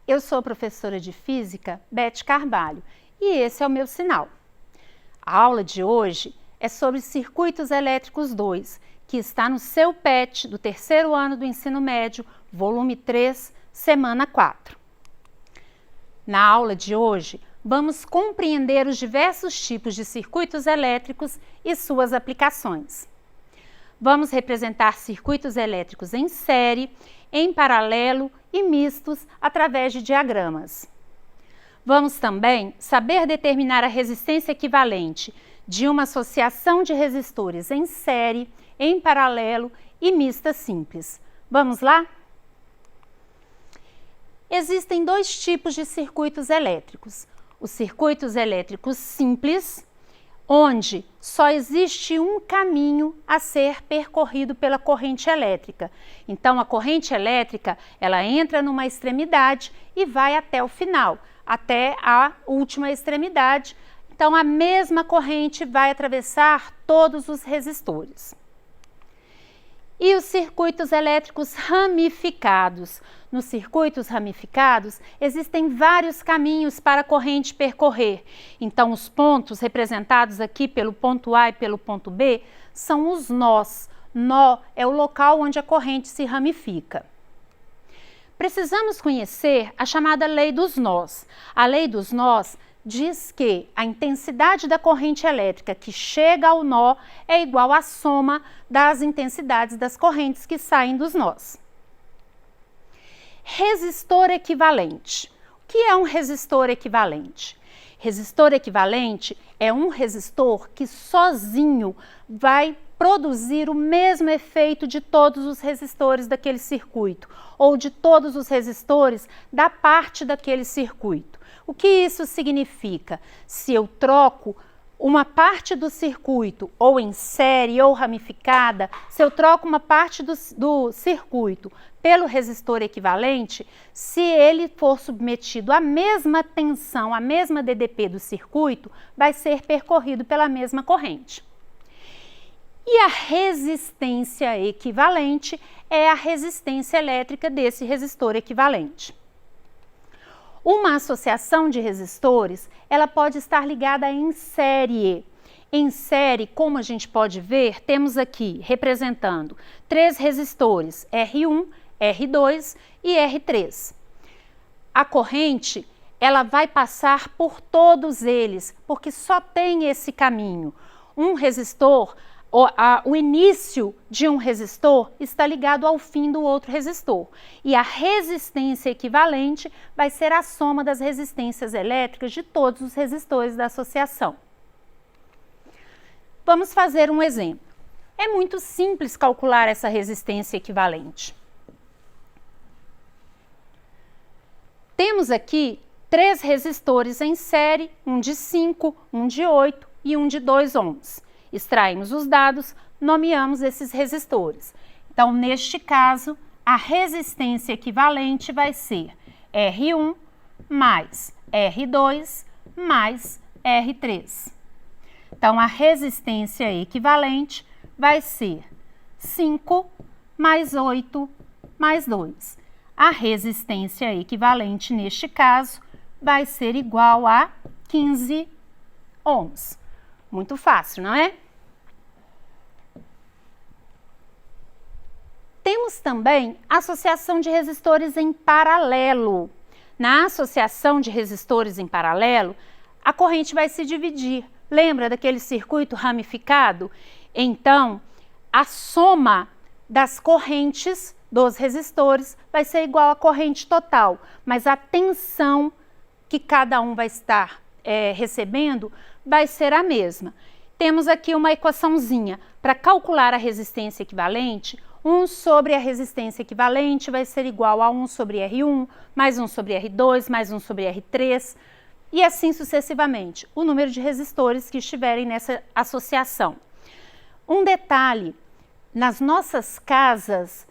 eu sou a professora de Física, Beth Carvalho, e esse é o meu sinal. A aula de hoje é sobre Circuitos Elétricos 2, que está no seu PET do terceiro ano do ensino médio, volume 3, semana 4. Na aula de hoje, vamos compreender os diversos tipos de circuitos elétricos e suas aplicações. Vamos representar circuitos elétricos em série, em paralelo e mistos através de diagramas. Vamos também saber determinar a resistência equivalente de uma associação de resistores em série, em paralelo e mista simples. Vamos lá? Existem dois tipos de circuitos elétricos. Os circuitos elétricos simples, onde só existe um caminho a ser percorrido pela corrente elétrica. Então, a corrente elétrica, ela entra numa extremidade e vai até o final, até a última extremidade. Então, a mesma corrente vai atravessar todos os resistores. E os circuitos elétricos ramificados. Nos circuitos ramificados, existem vários caminhos para a corrente percorrer. Então, os pontos representados aqui pelo ponto A e pelo ponto B são os nós. Nó é o local onde a corrente se ramifica. Precisamos conhecer a chamada lei dos nós. A lei dos nós diz que a intensidade da corrente elétrica que chega ao nó é igual à soma das intensidades das correntes que saem dos nós. Resistor equivalente. O que é um resistor equivalente? Resistor equivalente é um resistor que sozinho vai produzir o mesmo efeito de todos os resistores daquele circuito, ou de todos os resistores da parte daquele circuito. O que isso significa? Se eu troco uma parte do circuito, ou em série ou ramificada, se eu troco uma parte do circuito pelo resistor equivalente, se ele for submetido à mesma tensão, à mesma DDP do circuito, vai ser percorrido pela mesma corrente. E a resistência equivalente é a resistência elétrica desse resistor equivalente. Uma associação de resistores, ela pode estar ligada em série. Em série, como a gente pode ver, temos aqui representando três resistores, R1, R2 e R3. A corrente, ela vai passar por todos eles, porque só tem esse caminho. Um resistor, o início de um resistor está ligado ao fim do outro resistor. E a resistência equivalente vai ser a soma das resistências elétricas de todos os resistores da associação. Vamos fazer um exemplo. É muito simples calcular essa resistência equivalente. Temos aqui três resistores em série, um de 5, um de 8 e um de 2 ohms. Extraímos os dados, nomeamos esses resistores. Então, neste caso, a resistência equivalente vai ser R1 mais R2 mais R3. Então, a resistência equivalente vai ser 5 mais 8 mais 2. A resistência equivalente, neste caso, vai ser igual a 15 ohms. Muito fácil, não é? Temos também associação de resistores em paralelo. Na associação de resistores em paralelo, a corrente vai se dividir. Lembra daquele circuito ramificado? Então, a soma das correntes dos resistores vai ser igual à corrente total, mas a tensão que cada um vai estar recebendo vai ser a mesma. Temos aqui uma equaçãozinha para calcular a resistência equivalente. 1 sobre a resistência equivalente vai ser igual a 1 sobre R1, mais 1 sobre R2, mais 1 sobre R3, e assim sucessivamente, o número de resistores que estiverem nessa associação. Um detalhe, nas nossas casas,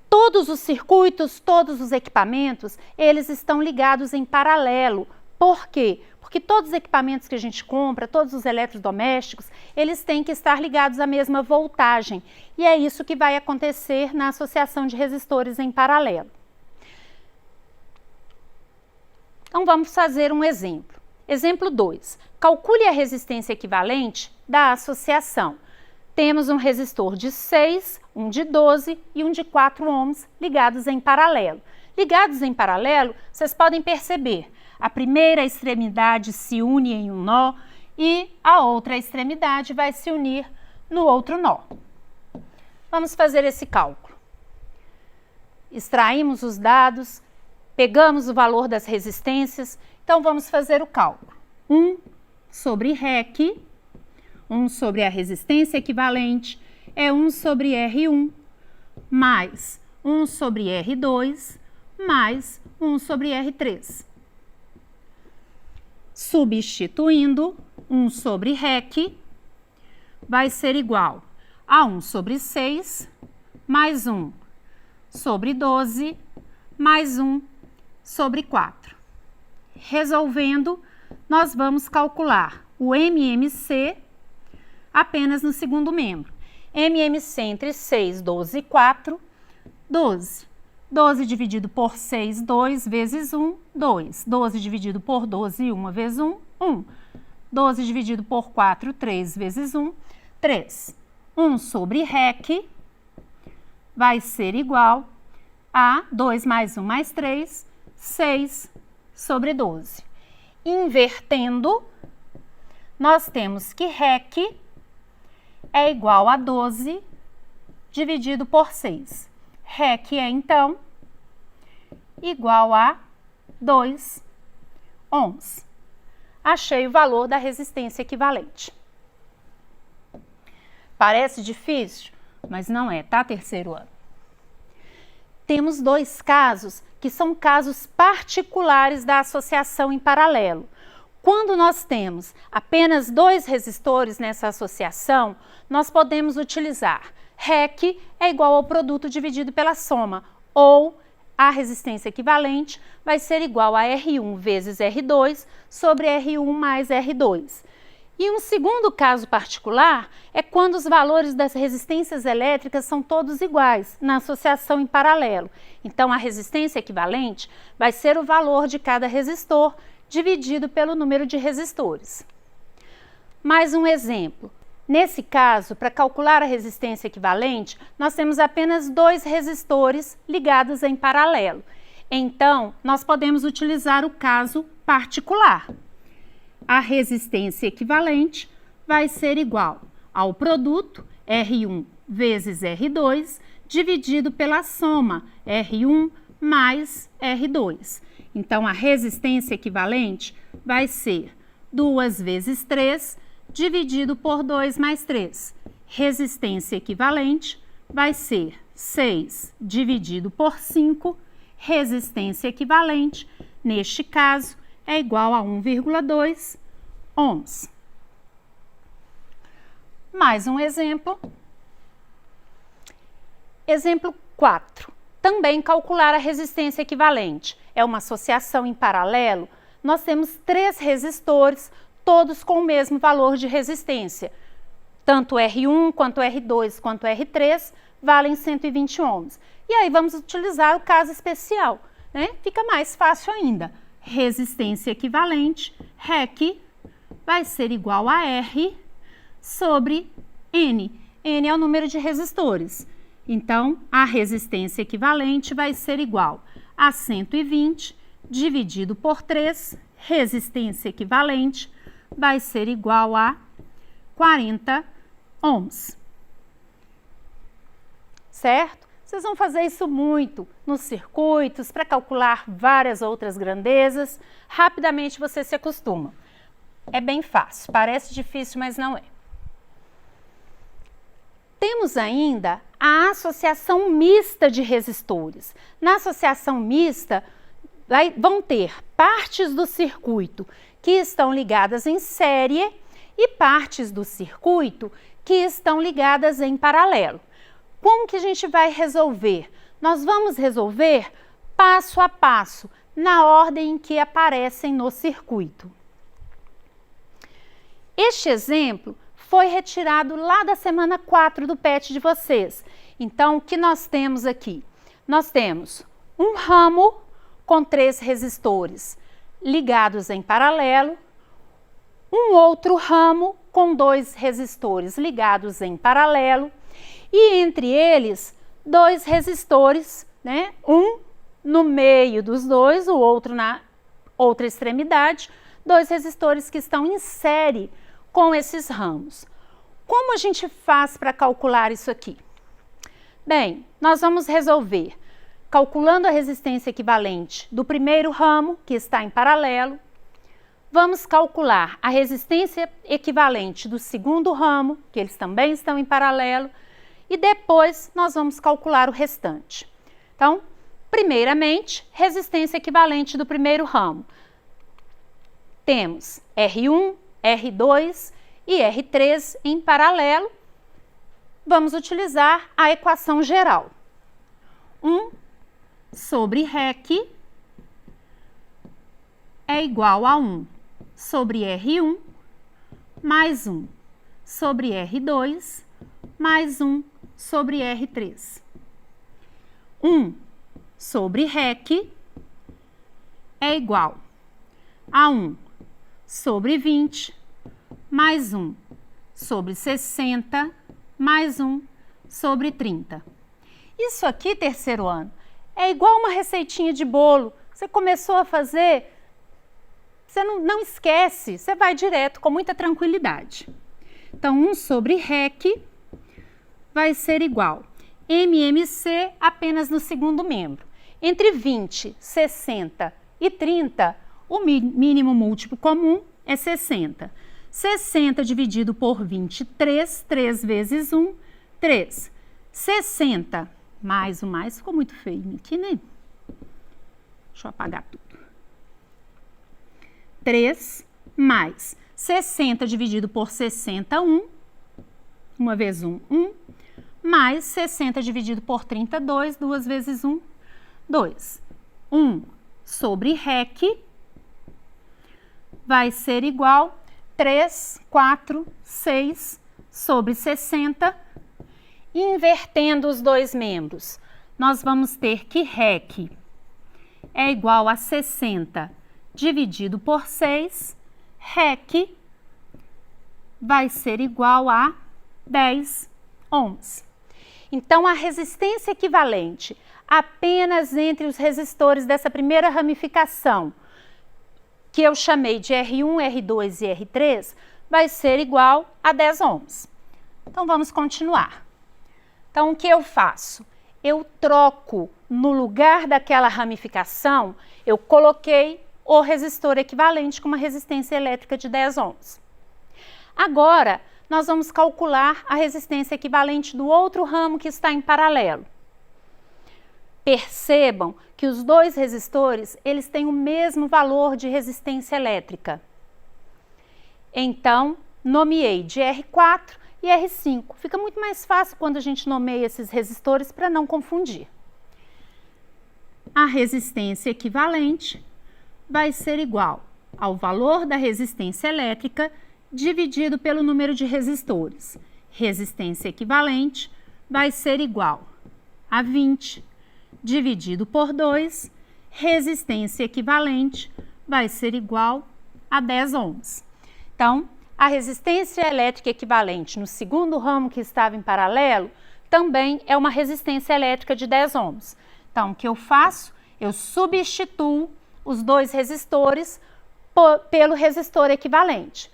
todos os circuitos, todos os equipamentos, eles estão ligados em paralelo. Por quê? Porque todos os equipamentos que a gente compra, todos os eletrodomésticos, eles têm que estar ligados à mesma voltagem. E é isso que vai acontecer na associação de resistores em paralelo. Então, vamos fazer um exemplo. Exemplo 2. Calcule a resistência equivalente da associação. Temos um resistor de 6, um de 12 e um de 4 ohms ligados em paralelo. Ligados em paralelo, vocês podem perceber, a primeira extremidade se une em um nó e a outra extremidade vai se unir no outro nó. Vamos fazer esse cálculo. Extraímos os dados, pegamos o valor das resistências, então vamos fazer o cálculo. 1 sobre REC, 1 sobre a resistência equivalente, é 1 sobre R1, mais 1 sobre R2, mais 1 sobre R3. Substituindo, 1 sobre REC vai ser igual a 1 sobre 6, mais 1 sobre 12, mais 1 sobre 4. Resolvendo, nós vamos calcular o MMC apenas no segundo membro. MMC entre 6, 12 e 4, 12. 12 dividido por 6, 2 vezes 1, 2. 12 dividido por 12, 1 vezes 1, 1. 12 dividido por 4, 3 vezes 1, 3. 1 sobre REC vai ser igual a 2 mais 1 mais 3, 6 sobre 12. Invertendo, nós temos que REC é igual a 12 dividido por 6. REC é, então, igual a 2 ohms. Achei o valor da resistência equivalente. Parece difícil, mas não é, tá? Terceiro ano. Temos dois casos que são casos particulares da associação em paralelo. Quando nós temos apenas 2 resistores nessa associação, nós podemos utilizar REC é igual ao produto dividido pela soma, ou a resistência equivalente vai ser igual a R1 vezes R2 sobre R1 mais R2. E um segundo caso particular é quando os valores das resistências elétricas são todos iguais, na associação em paralelo. Então, a resistência equivalente vai ser o valor de cada resistor dividido pelo número de resistores. Mais um exemplo. Nesse caso, para calcular a resistência equivalente, nós temos apenas 2 resistores ligados em paralelo. Então, nós podemos utilizar o caso particular. A resistência equivalente vai ser igual ao produto R1 vezes R2 dividido pela soma R1 mais R2. Então, a resistência equivalente vai ser 2 vezes 3 dividido por 2 mais 3. Resistência equivalente vai ser 6 dividido por 5. Resistência equivalente, neste caso, é igual a 1,2 ohms. Mais um exemplo. Exemplo 4. Também calcular a resistência equivalente. É uma associação em paralelo. Nós temos 3 resistores, todos com o mesmo valor de resistência. Tanto R1, quanto R2, quanto R3 valem 120 ohms. E aí vamos utilizar o caso especial, né? Fica mais fácil ainda. Resistência equivalente, REC, vai ser igual a R sobre N. N é o número de resistores. Então, a resistência equivalente vai ser igual a 120 dividido por 3. Resistência equivalente vai ser igual a 40 ohms. Certo? Vocês vão fazer isso muito nos circuitos, para calcular várias outras grandezas. Rapidamente você se acostuma. É bem fácil, parece difícil, mas não é. Temos ainda a associação mista de resistores. Na associação mista, vão ter partes do circuito que estão ligadas em série e partes do circuito que estão ligadas em paralelo. Como que a gente vai resolver? Nós vamos resolver passo a passo, na ordem em que aparecem no circuito. Este exemplo foi retirado lá da semana 4 do PET de vocês. Então, o que nós temos aqui? Nós temos um ramo com 3 resistores ligados em paralelo, um outro ramo com 2 resistores ligados em paralelo e entre eles 2 resistores, né? Um no meio dos dois, o outro na outra extremidade, 2 resistores que estão em série com esses ramos. Como a gente faz para calcular isso aqui? Bem, nós vamos resolver calculando a resistência equivalente do primeiro ramo, que está em paralelo. Vamos calcular a resistência equivalente do segundo ramo, que eles também estão em paralelo. E depois nós vamos calcular o restante. Então, primeiramente, resistência equivalente do primeiro ramo. Temos R1, R2 e R3 em paralelo. Vamos utilizar a equação geral. 1 sobre REC é igual a 1 sobre R1 mais 1 sobre R2 mais 1 sobre R3. 1 sobre REC é igual a 1 sobre 20 mais 1 sobre 60 mais 1 sobre 30. Isso aqui, terceiro ano, é igual uma receitinha de bolo. Você começou a fazer, você não esquece, você vai direto com muita tranquilidade. Então, 1 sobre REC vai ser igual MMC apenas no segundo membro. Entre 20, 60 e 30, o mínimo múltiplo comum é 60. 60 dividido por 23, 3 vezes 1, 3. 60 mais o mais ficou muito feio aqui, né? Deixa eu apagar tudo. 3 mais 60 dividido por 60, 1. 1 vezes 1, 1. Mais 60 dividido por 32, 2 vezes 1, 2. 1 sobre REC vai ser igual 3, 4, 6 sobre 60. Invertendo os dois membros, nós vamos ter que REC é igual a 60 dividido por 6. REC vai ser igual a 10 ohms. Então, a resistência equivalente apenas entre os resistores dessa primeira ramificação, que eu chamei de R1, R2 e R3, vai ser igual a 10 ohms. Então, vamos continuar. Então, o que eu faço? Eu troco no lugar daquela ramificação, eu coloquei o resistor equivalente com uma resistência elétrica de 10 ohms. Agora, nós vamos calcular a resistência equivalente do outro ramo que está em paralelo. Percebam que os dois resistores, eles têm o mesmo valor de resistência elétrica. Então, nomeei de R4 e R5. Fica muito mais fácil quando a gente nomeia esses resistores para não confundir. A resistência equivalente vai ser igual ao valor da resistência elétrica dividido pelo número de resistores. Resistência equivalente vai ser igual a 20 dividido por 2. Resistência equivalente vai ser igual a 10 ohms. Então, a resistência elétrica equivalente no segundo ramo que estava em paralelo também é uma resistência elétrica de 10 ohms. Então, o que eu faço? Eu substituo os dois resistores pelo resistor equivalente.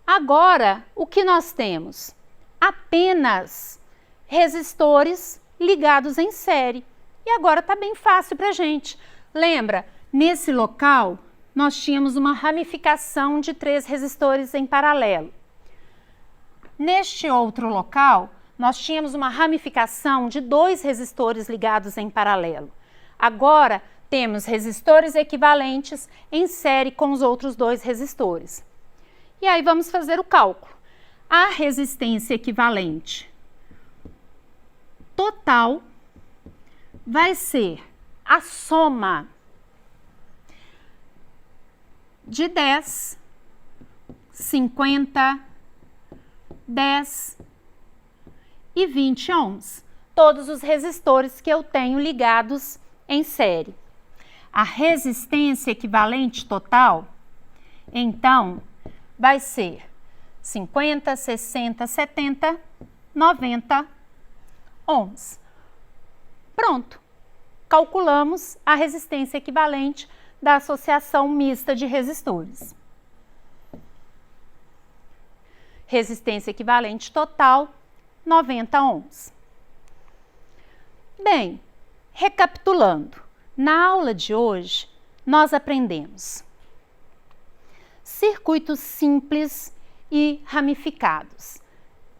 Agora, o que nós temos? Apenas resistores ligados em série. E agora está bem fácil para a gente. Lembra, nesse local, nós tínhamos uma ramificação de 3 resistores em paralelo. Neste outro local, nós tínhamos uma ramificação de 2 resistores ligados em paralelo. Agora, temos resistores equivalentes em série com os outros 2 resistores. E aí vamos fazer o cálculo. A resistência equivalente total vai ser a soma de 10, 50, 10 e 20 ohms. Todos os resistores que eu tenho ligados em série. a resistência equivalente total, então vai ser 50, 60, 70, 90 ohms. Pronto, calculamos a resistência equivalente da associação mista de resistores. Resistência equivalente total, 90 ohms. Bem, recapitulando, na aula de hoje nós aprendemos circuitos simples e ramificados.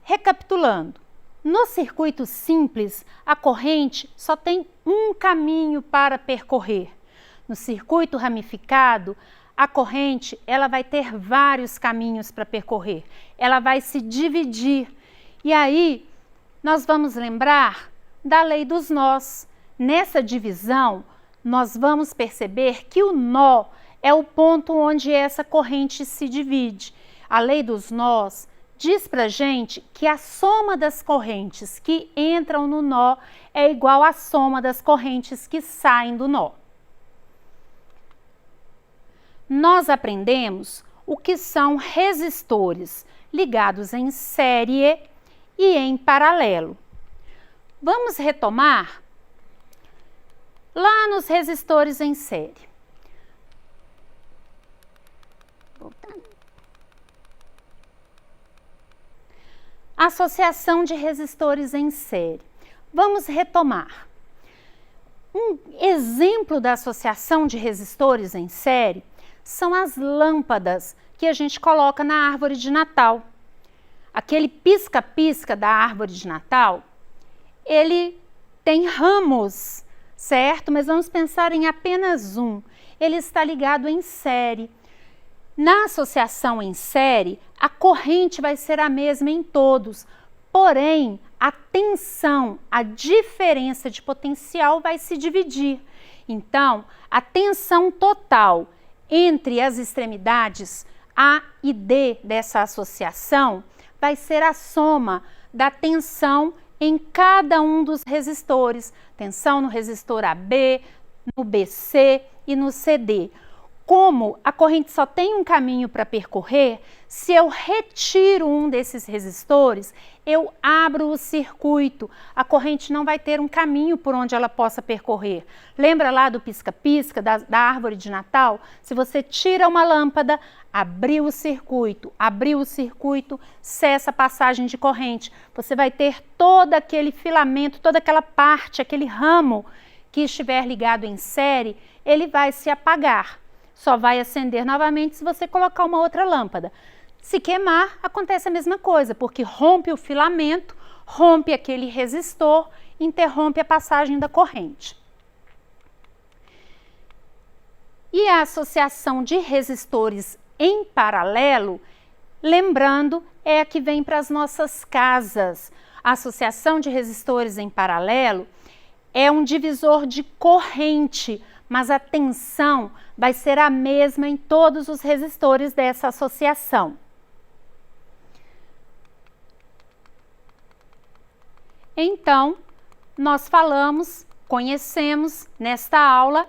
Recapitulando, no circuito simples, a corrente só tem um caminho para percorrer. No circuito ramificado, a corrente ela vai ter vários caminhos para percorrer. Ela vai se dividir. E aí, nós vamos lembrar da lei dos nós. Nessa divisão, nós vamos perceber que o nó é o ponto onde essa corrente se divide. A lei dos nós diz pra gente que a soma das correntes que entram no nó é igual à soma das correntes que saem do nó. Nós aprendemos o que são resistores ligados em série e em paralelo. Vamos retomar lá nos resistores em série. Voltando. Associação de resistores em série. Vamos retomar. Um exemplo da associação de resistores em série são as lâmpadas que a gente coloca na árvore de Natal. Aquele pisca-pisca da árvore de Natal, ele tem ramos, certo? Mas vamos pensar em apenas um. Ele está ligado em série. Na associação em série, a corrente vai ser a mesma em todos, porém, a tensão, a diferença de potencial vai se dividir. Então, a tensão total entre as extremidades A e D dessa associação vai ser a soma da tensão em cada um dos resistores. Tensão no resistor AB, no BC e no CD. Como a corrente só tem um caminho para percorrer, se eu retiro um desses resistores, eu abro o circuito. A corrente não vai ter um caminho por onde ela possa percorrer. Lembra lá do pisca-pisca da árvore de Natal? Se você tira uma lâmpada, abriu o circuito, cessa a passagem de corrente. Você vai ter todo aquele filamento, toda aquela parte, aquele ramo que estiver ligado em série, ele vai se apagar. Só vai acender novamente se você colocar uma outra lâmpada. Se queimar, acontece a mesma coisa, porque rompe o filamento, rompe aquele resistor, interrompe a passagem da corrente. E a associação de resistores em paralelo, lembrando, é a que vem para as nossas casas. A associação de resistores em paralelo é um divisor de corrente, mas a tensão vai ser a mesma em todos os resistores dessa associação. Então, nós conhecemos nesta aula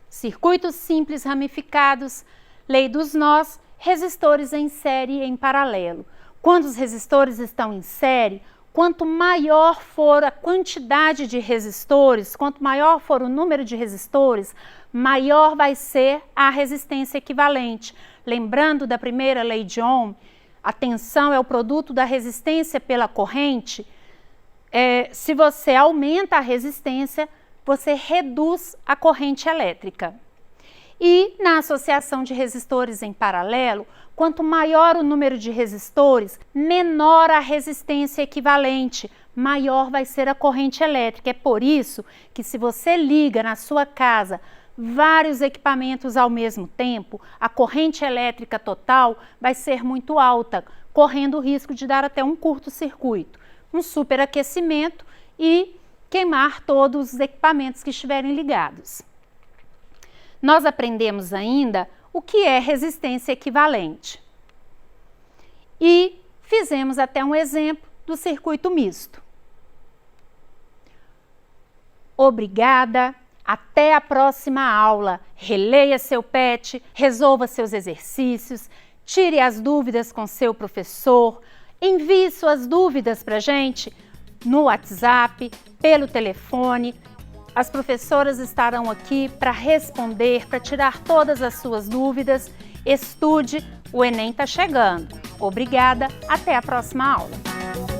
circuitos simples ramificados, lei dos nós, resistores em série e em paralelo. Quando os resistores estão em série, quanto maior for a quantidade de resistores, quanto maior for o número de resistores, maior vai ser a resistência equivalente. Lembrando da primeira lei de Ohm, a tensão é o produto da resistência pela corrente. Se você aumenta a resistência, você reduz a corrente elétrica. E na associação de resistores em paralelo, quanto maior o número de resistores, menor a resistência equivalente, maior vai ser a corrente elétrica. É por isso que se você liga na sua casa vários equipamentos ao mesmo tempo, a corrente elétrica total vai ser muito alta, correndo o risco de dar até um curto-circuito, um superaquecimento e queimar todos os equipamentos que estiverem ligados. Nós aprendemos ainda o que é resistência equivalente. E fizemos até um exemplo do circuito misto. Obrigada, Até a próxima aula. Releia seu PET, resolva seus exercícios, tire as dúvidas com seu professor, envie suas dúvidas para a gente no WhatsApp, pelo telefone. As professoras estarão aqui para responder, para tirar todas as suas dúvidas. Estude, o Enem está chegando. Obrigada, até a próxima aula.